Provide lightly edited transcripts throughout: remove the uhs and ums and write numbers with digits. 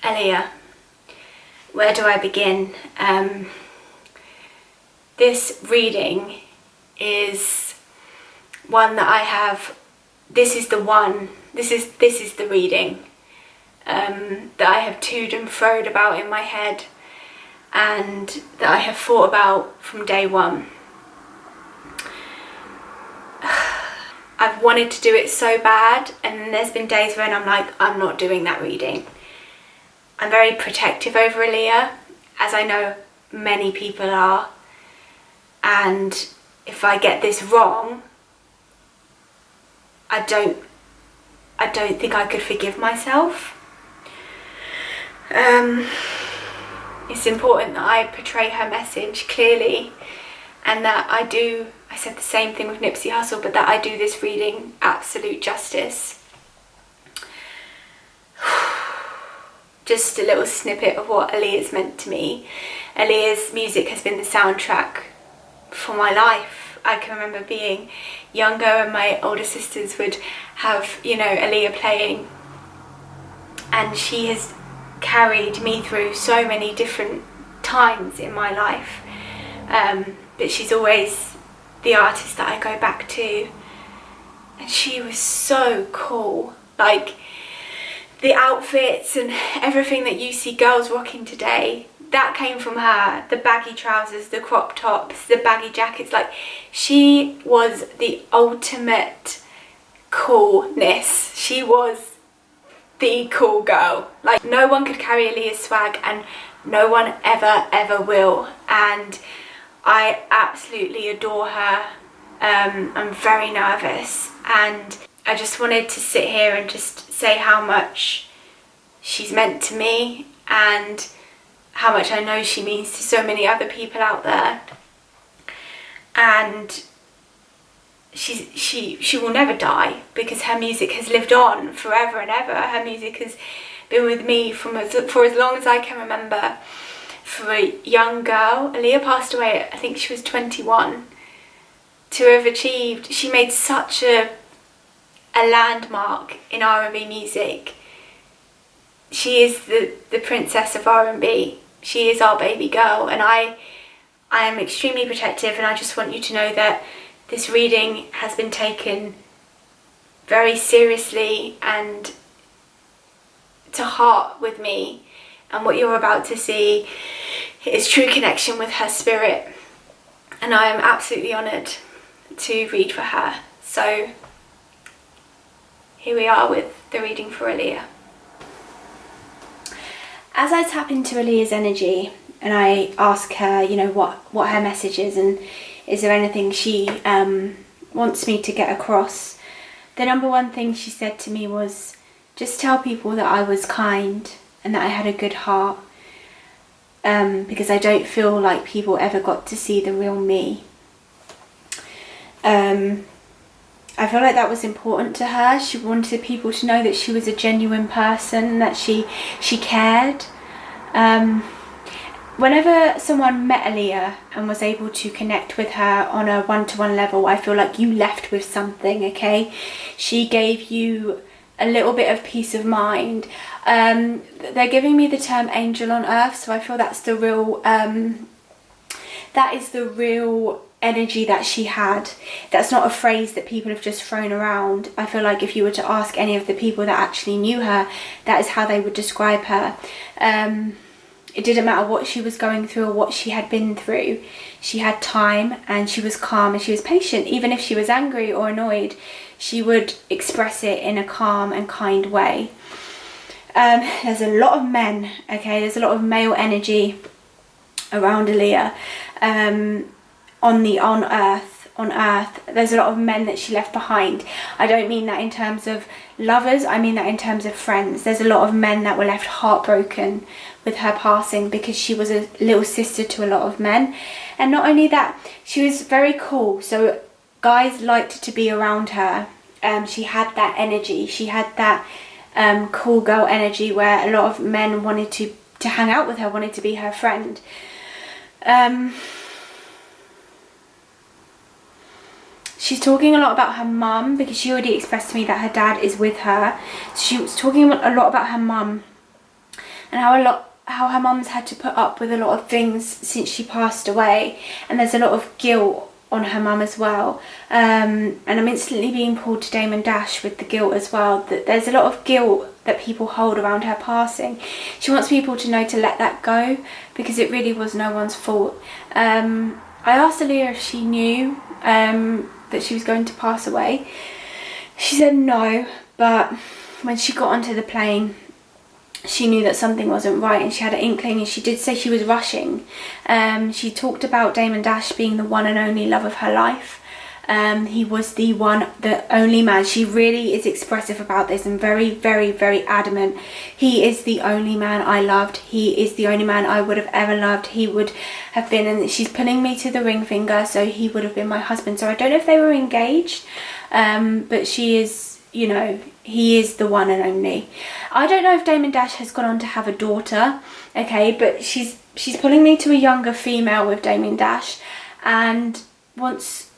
Aaliyah, where do I begin? This reading is one that I have, this is the reading that I have toed and froed about in my head and that I have thought about from day one. I've wanted to do it so bad, and there's been days when I'm like, I'm not doing that reading. I'm very protective over Aaliyah, as I know many people are, and if I get this wrong, I don't think I could forgive myself. It's important that I portray her message clearly, and that I said the same thing with Nipsey Hussle, but that I do this reading absolute justice. Just a little snippet of what Aaliyah's meant to me. Aaliyah's music has been the soundtrack for my life. I can remember being younger and my older sisters would have, you know, Aaliyah playing, and she has carried me through so many different times in my life. But she's always the artist that I go back to, and she was so cool. Like, the outfits and everything that you see girls rocking today, that came from her. The baggy trousers, the crop tops, the baggy jackets, like, she was the ultimate coolness. She was the cool girl. Like, no one could carry Aaliyah's swag, and no one ever will. And I absolutely adore her. I'm very nervous, and I just wanted to sit here and just say how much she's meant to me and how much I know she means to so many other people out there. And she will never die, because her music has lived on forever and ever. Her music has been with me for as long as I can remember. For a young girl, Aaliyah passed away, I think she was 21. To have achieved, she made such a landmark in R&B music. She is the princess of R&B. She is our baby girl, and I am extremely protective, and I just want you to know that this reading has been taken very seriously and to heart with me, and what you're about to see is true connection with her spirit, and I am absolutely honoured to read for her. So here we are with the reading for Aaliyah. As I tap into Aaliyah's energy and I ask her, you know, what her message is, and is there anything she wants me to get across, the number one thing she said to me was, just tell people that I was kind and that I had a good heart, because I don't feel like people ever got to see the real me. I feel like that was important to her. She wanted people to know that she was a genuine person, that she cared. Whenever someone met Aaliyah and was able to connect with her on a one-to-one level, I feel like you left with something, okay? She gave you a little bit of peace of mind. They're giving me the term angel on earth, so I feel that's the real, that is the real energy that she had. That's not a phrase that people have just thrown around. I feel like if you were to ask any of the people that actually knew her, that is how they would describe her. It didn't matter what she was going through or what she had been through. She had time, and she was calm, and she was patient. Even if she was angry or annoyed, she would express it in a calm and kind way. There's a lot of men, okay? There's a lot of male energy around Aaliyah. On earth, there's a lot of men that she left behind. I don't mean that in terms of lovers, I mean that in terms of friends. There's a lot of men that were left heartbroken with her passing, because she was a little sister to a lot of men. And not only that, she was very cool, so guys liked to be around her. She had that energy, she had that cool girl energy where a lot of men wanted to hang out with her, wanted to be her friend. She's talking a lot about her mum, because she already expressed to me that her dad is with her. She was talking a lot about her mum. And and how her mum's had to put up with a lot of things since she passed away, and there's a lot of guilt on her mum as well, and I'm instantly being pulled to Damon Dash with the guilt as well, that there's a lot of guilt that people hold around her passing. She wants people to know to let that go, because it really was no one's fault. I asked Aaliyah if she knew that she was going to pass away. She said no, but when she got onto the plane, she knew that something wasn't right, and she had an inkling, and she did say she was rushing. She talked about Damon Dash being the one and only love of her life. He was the only man. She really is expressive about this and very, very, very adamant. He is the only man I loved. He is the only man I would have ever loved. He would have been, and she's pulling me to the ring finger, so he would have been my husband. So I don't know if they were engaged, but she is, you know, he is the one and only. I don't know if Damon Dash has gone on to have a daughter, okay, but she's pulling me to a younger female with Damon Dash, and wants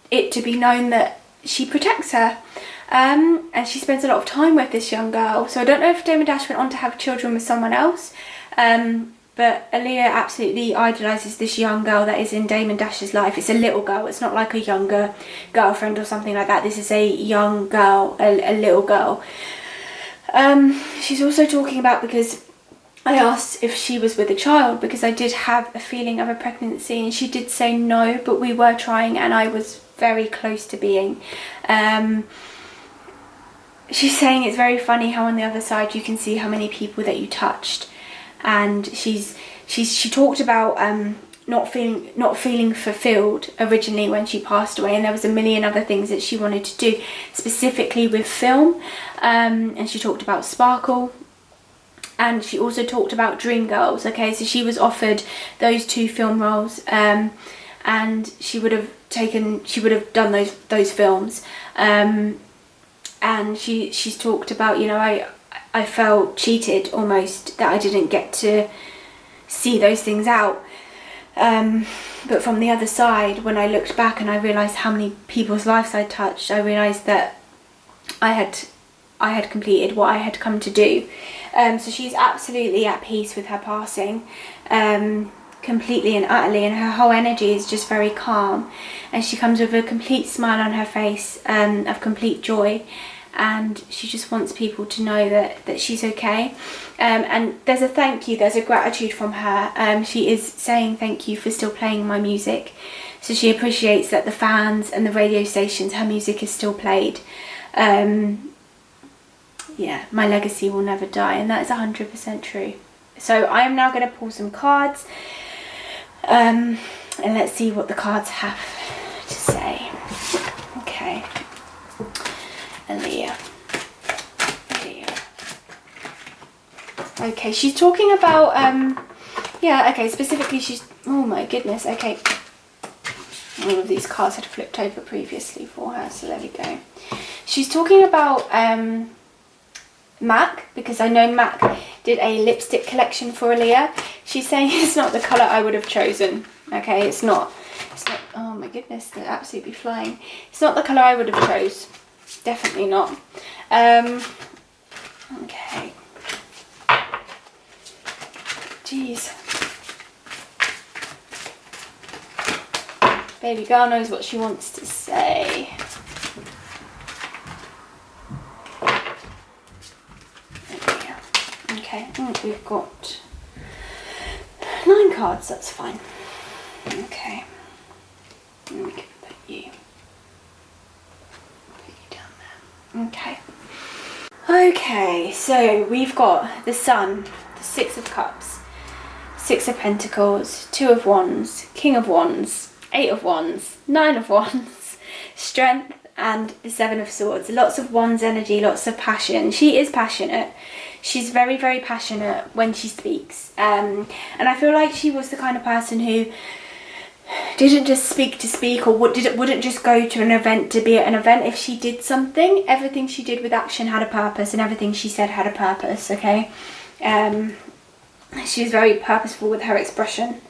it to be known that she protects her, and she spends a lot of time with this young girl. So I don't know if Damon Dash went on to have children with someone else, but Aaliyah absolutely idolises this young girl that is in Damon Dash's life. It's a little girl, it's not like a younger girlfriend or something like that. This is a young girl, a little girl. She's also talking about, because I asked if she was with a child, because I did have a feeling of a pregnancy, and she did say no, but we were trying, and I was very close to being. She's saying it's very funny how on the other side you can see how many people that you touched, and she talked about not feeling fulfilled originally when she passed away, and there was a million other things that she wanted to do, specifically with film, and she talked about Sparkle. And she also talked about Dreamgirls, okay, so she was offered those 2 film roles, and she would have done those films, and she's talked about, you know, I felt cheated almost that I didn't get to see those things out, but from the other side, when I looked back and I realised how many people's lives I touched, I realised that I had completed what I had come to do. So she's absolutely at peace with her passing, completely and utterly, and her whole energy is just very calm, and she comes with a complete smile on her face, of complete joy, and she just wants people to know that she's okay. And there's a thank you, there's a gratitude from her. She is saying thank you for still playing my music, so she appreciates that the fans and the radio stations, her music is still played. Yeah, my legacy will never die, and that is 100% true. So I am now going to pull some cards, and let's see what the cards have to say. Okay, Aaliyah. Okay, she's talking about, yeah, okay, specifically she's, oh my goodness, okay. All of these cards had flipped over previously for her, so there we go. She's talking about, MAC, because I know MAC did a lipstick collection for Aaliyah. She's saying it's not the colour I would have chosen. Okay, it's not, oh my goodness, they're absolutely flying. It's not the colour I would have chose. Definitely not. Okay. Jeez. Babygirl knows what she wants to say. Okay, we've got 9 cards, that's fine. Okay, and we can put you down there. Okay, so we've got the Sun, the 6 of Cups, 6 of Pentacles, 2 of Wands, King of Wands, 8 of Wands, 9 of Wands, Strength, and the 7 of Swords. Lots of Wands energy, lots of passion. She is passionate. She's very, very passionate when she speaks. And I feel like she was the kind of person who didn't just speak to speak, or wouldn't just go to an event to be at an event. If she did something, everything she did with action had a purpose, and everything she said had a purpose, okay? She was very purposeful with her expression.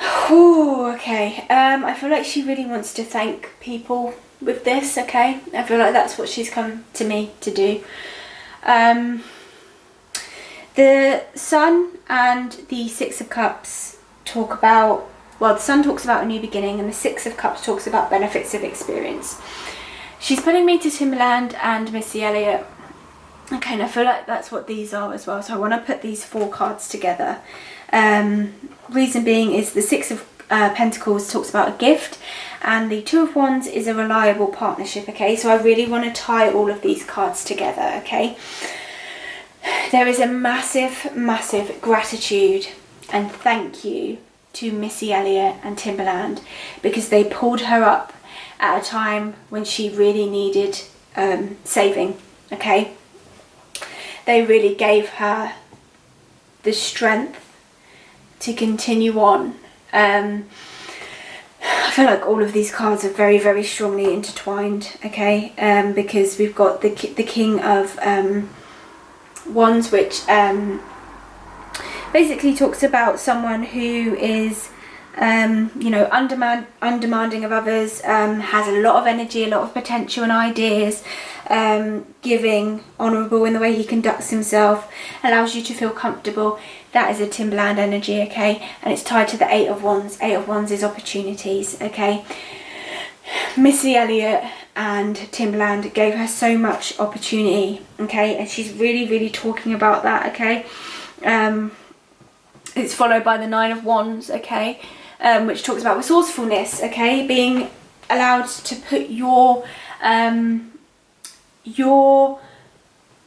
Oh, okay. I feel like she really wants to thank people with this, okay? I feel like that's what she's come to me to do. The Sun and the Six of Cups talk about, well, the Sun talks about a new beginning and the Six of Cups talks about benefits of experience. She's putting me to Timbaland and Missy Elliott. Okay, and I feel like that's what these are as well. So I want to put these 4 cards together. Reason being is the Six of Pentacles talks about a gift, and the Two of Wands is a reliable partnership. Okay, so I really want to tie all of these cards together. Okay, there is a massive, massive gratitude and thank you to Missy Elliott and Timbaland, because they pulled her up at a time when she really needed saving. Okay, they really gave her the strength to continue on. I feel like all of these cards are very, very strongly intertwined. Okay, because we've got the King of Wands, which basically talks about someone who is you know, undemanding of others, has a lot of energy, a lot of potential and ideas, giving, honourable in the way he conducts himself, allows you to feel comfortable. That is a Timbaland energy, okay? And it's tied to the Eight of Wands. Eight of Wands is opportunities, okay? Missy Elliott and Timbaland gave her so much opportunity, okay? And she's really, really talking about that, okay? It's followed by the Nine of Wands, okay? Which talks about resourcefulness, okay? Being allowed to put your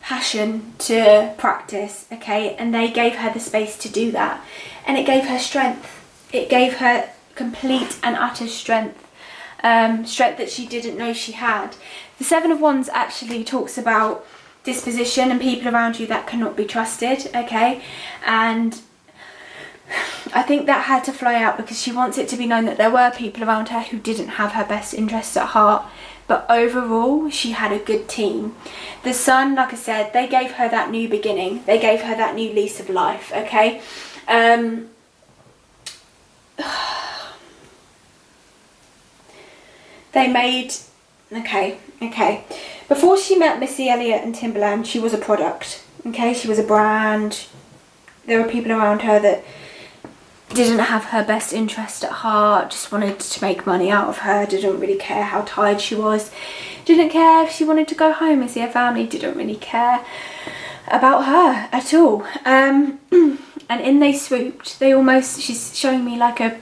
passion to practice, okay? And they gave her the space to do that, and it gave her strength. It gave her complete and utter strength, strength that she didn't know she had. The Seven of Wands actually talks about disposition and people around you that cannot be trusted, okay? And I think that had to fly out because she wants it to be known that there were people around her who didn't have her best interests at heart. But overall, she had a good team. The Sun, like I said, they gave her that new beginning. They gave her that new lease of life, okay? They made... Okay. Before she met Missy Elliott and Timbaland, she was a product, okay? She was a brand. There were people around her that didn't have her best interest at heart, just wanted to make money out of her, didn't really care how tired she was, didn't care if she wanted to go home and see her family, didn't really care about her at all. And in they swooped. They almost, she's showing me like a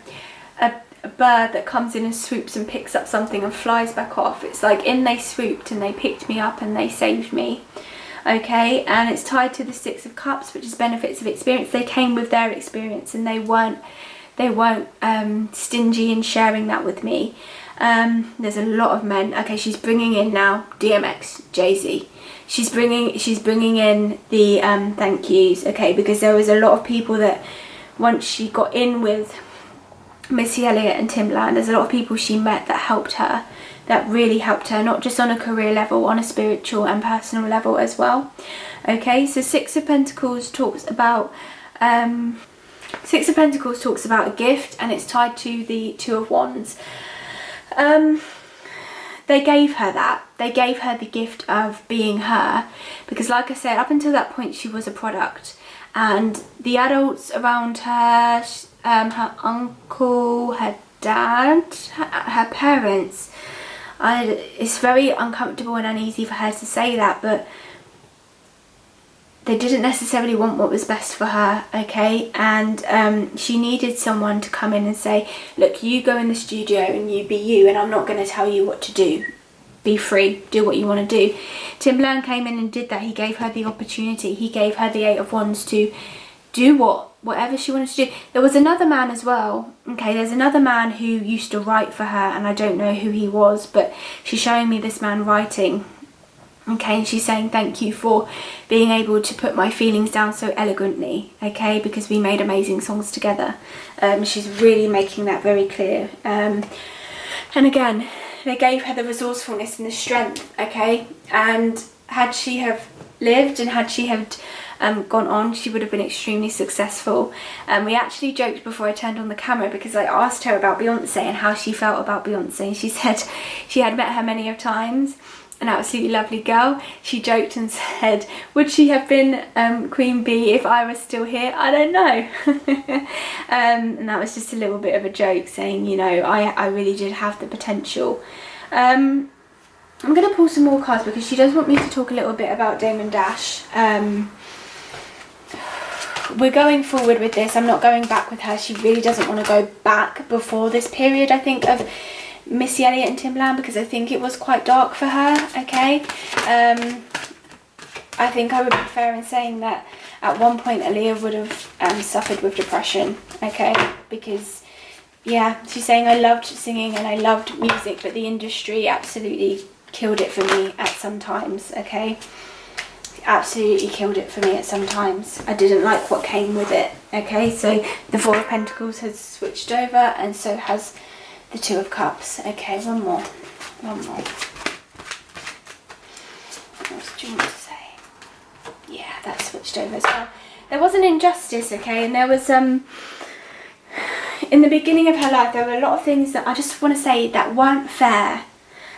bird that comes in and swoops and picks up something and flies back off. It's like in they swooped and they picked me up and they saved me. Okay, and it's tied to the Six of Cups, which is benefits of experience. They came with their experience and they weren't stingy in sharing that with me. There's a lot of men. Okay, she's bringing in now DMX, Jay-Z. She's bringing in the thank yous, okay, because there was a lot of people that once she got in with Missy Elliott and Timbaland, there's a lot of people she met that helped her, that really helped her, not just on a career level, on a spiritual and personal level as well. Okay, so Six of Pentacles talks about a gift, and it's tied to the Two of Wands. They gave her that. They gave her the gift of being her, because like I said, up until that point she was a product, and the adults around her, her uncle, her dad, her parents, it's very uncomfortable and uneasy for her to say that, but they didn't necessarily want what was best for her, okay? And she needed someone to come in and say, look, you go in the studio and you be you, and I'm not going to tell you what to do. Be free, do what you want to do. Timbaland came in and did that. He gave her the opportunity. He gave her the Eight of Wands to do whatever she wanted to do. There was another man as well, okay? There's another man who used to write for her, and I don't know who he was, but she's showing me this man writing, okay? And she's saying thank you for being able to put my feelings down so elegantly, okay? Because we made amazing songs together. She's really making that very clear. And again, they gave her the resourcefulness and the strength, okay? And had she have lived and had she have gone on, she would have been extremely successful. We actually joked before I turned on the camera, because I asked her about Beyonce and how she felt about Beyonce, and she said she had met her many of times, an absolutely lovely girl. She joked and said, would she have been Queen Bee if I was still here? I don't know. And that was just a little bit of a joke, saying, you know, I really did have the potential. I'm going to pull some more cards because she does want me to talk a little bit about Damon Dash. We're going forward with this. I'm not going back with her. She really doesn't want to go back before this period, I think, of Missy Elliott and Timbaland, because I think it was quite dark for her, okay? I think I would be fair in saying that at one point Aaliyah would have suffered with depression, okay? Because, yeah, she's saying, I loved singing and I loved music, but the industry absolutely killed it for me at some times, okay? Absolutely killed it for me at some times. I didn't like what came with it, okay? So the Four of Pentacles has switched over, and so has the Two of Cups. Okay, one more. What else do you want to say? Yeah, that switched over as well. There was an injustice, okay, and there was in the beginning of her life there were a lot of things that I just want to say that weren't fair.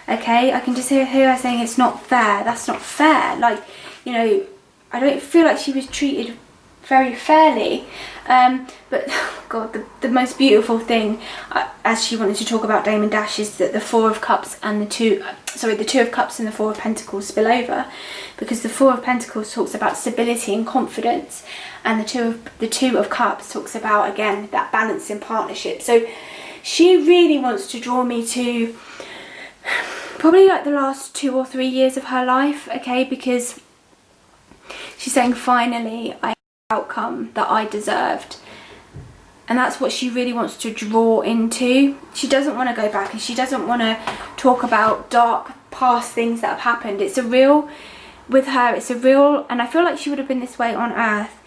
Okay, I can just hear her saying it's not fair. That's not fair. Like, you know, I don't feel like she was treated very fairly. But oh God, the most beautiful thing, as she wanted to talk about Damon Dash, is that the Four of Cups and the Two of Cups and the Four of Pentacles spill over, because the Four of Pentacles talks about stability and confidence, and the Two of Cups talks about, again, that balance in partnership. So she really wants to draw me to probably like the last 2 or 3 years of her life, okay, because she's saying finally I had the outcome that I deserved, and that's what she really wants to draw into. She doesn't want to go back, and she doesn't want to talk about dark past things that have happened. It's a real, with her, it's a real, and I feel like she would have been this way on earth.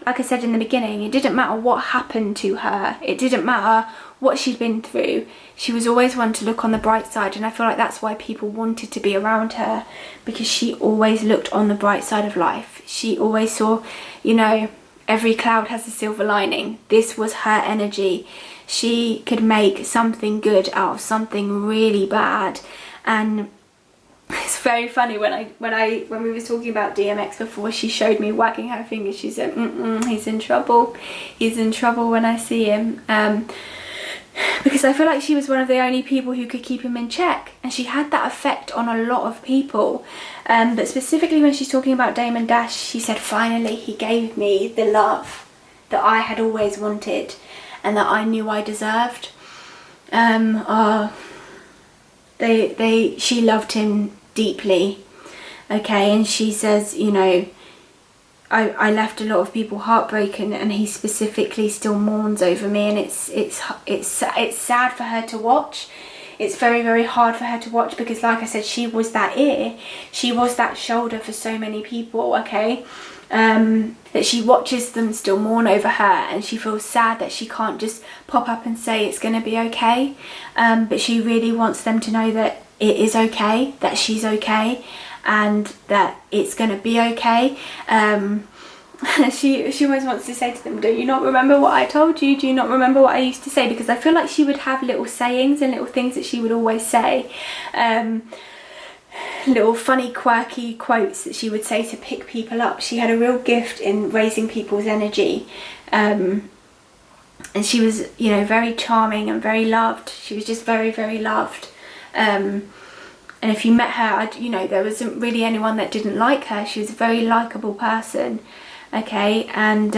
Like I said in the beginning, it didn't matter what happened to her, it didn't matter what she'd been through, she was always one to look on the bright side, and I feel like that's why people wanted to be around her, because she always looked on the bright side of life. She always saw, you know, every cloud has a silver lining. This was her energy. She could make something good out of something really bad. And it's very funny, when we were talking about DMX before, she showed me wagging her finger. She said, he's in trouble. He's in trouble when I see him. Because I feel like she was one of the only people who could keep him in check, and she had that effect on a lot of people. But specifically when she's talking about Damon Dash, she said, finally he gave me the love that I had always wanted and that I knew I deserved. She loved him deeply, okay, and she says, you know, I left a lot of people heartbroken, and he specifically still mourns over me, and it's sad for her to watch. It's very, very hard for her to watch, because like I said, she was that ear, she was that shoulder for so many people, okay, that she watches them still mourn over her, and she feels sad that she can't just pop up and say it's going to be okay, but she really wants them to know that it is okay, that she's okay, and that it's going to be okay. She always wants to say to them, do you not remember what I told you? Do you not remember what I used to say? Because I feel like she would have little sayings and little things that she would always say, little funny quirky quotes that she would say to pick people up. She had a real gift in raising people's energy, and she was, you know, very charming and very loved. She was just very, very loved. And if you met her, you know, there wasn't really anyone that didn't like her. She was a very likeable person, okay, and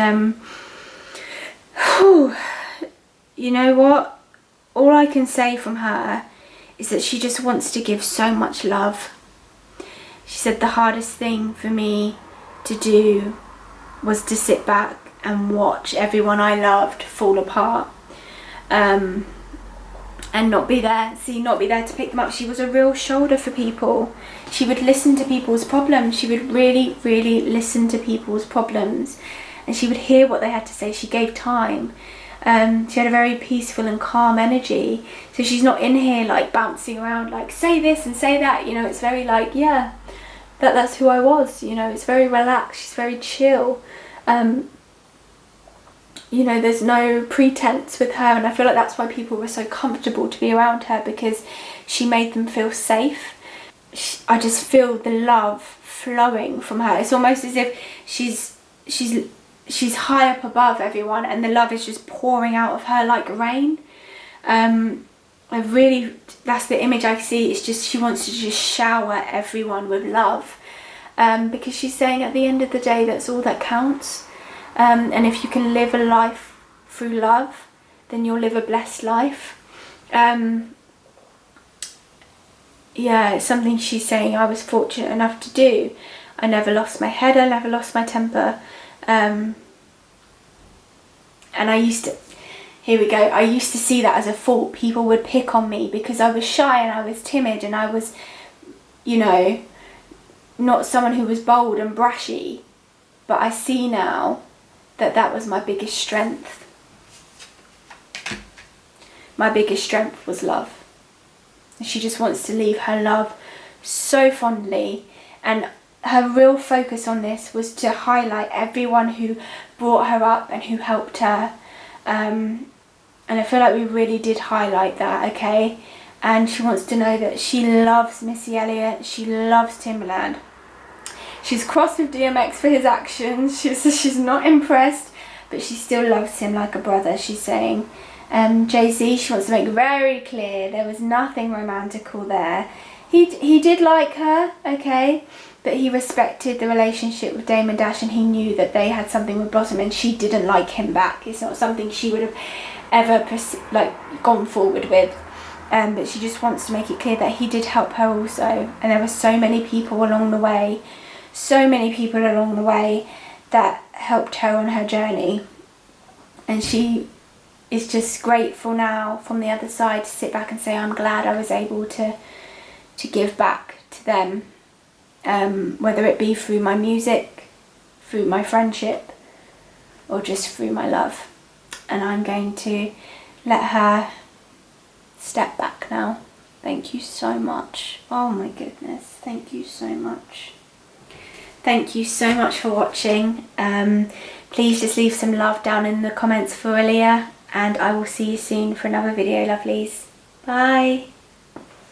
you know what, all I can say from her is that she just wants to give so much love. She said the hardest thing for me to do was to sit back and watch everyone I loved fall apart, and not be there to pick them up. She was a real shoulder for people. She would listen to people's problems. She would really, really listen to people's problems, and she would hear what they had to say. She gave time. She had a very peaceful and calm energy, so she's not in here like bouncing around like say this and say that, you know. It's very like, yeah, that's who I was, you know. It's very relaxed. She's very chill. You know, there's no pretense with her, and I feel like that's why people were so comfortable to be around her, because she made them feel safe. I just feel the love flowing from her. It's almost as if she's high up above everyone, and the love is just pouring out of her like rain. That's the image I see. It's just, she wants to just shower everyone with love, because she's saying at the end of the day, that's all that counts. And if you can live a life through love, then you'll live a blessed life. Yeah, it's something she's saying I was fortunate enough to do. I never lost my head, I never lost my temper. And I used to see that as a fault. People would pick on me because I was shy and I was timid and I was, you know, not someone who was bold and brashy. But I see now that that was my biggest strength. My biggest strength was love. She just wants to leave her love so fondly, and her real focus on this was to highlight everyone who brought her up and who helped her. And I feel like we really did highlight that, okay? And she wants to know that she loves Missy Elliott, she loves Timbaland. She's crossed with DMX for his actions. She's not impressed, but she still loves him like a brother, she's saying. Jay-Z, she wants to make very clear there was nothing romantical there. He did like her, okay, but he respected the relationship with Damon Dash, and he knew that they had something with Blossom, and she didn't like him back. It's not something she would have ever gone forward with. But she just wants to make it clear that he did help her also, and there were so many people along the way, that helped her on her journey, and she is just grateful now from the other side to sit back and say, I'm glad I was able to give back to them, whether it be through my music, through my friendship, or just through my love. And I'm going to let her step back now. Thank you so much. Oh my goodness, thank you so much. Thank you so much for watching. Please just leave some love down in the comments for Aaliyah, and I will see you soon for another video, lovelies. Bye.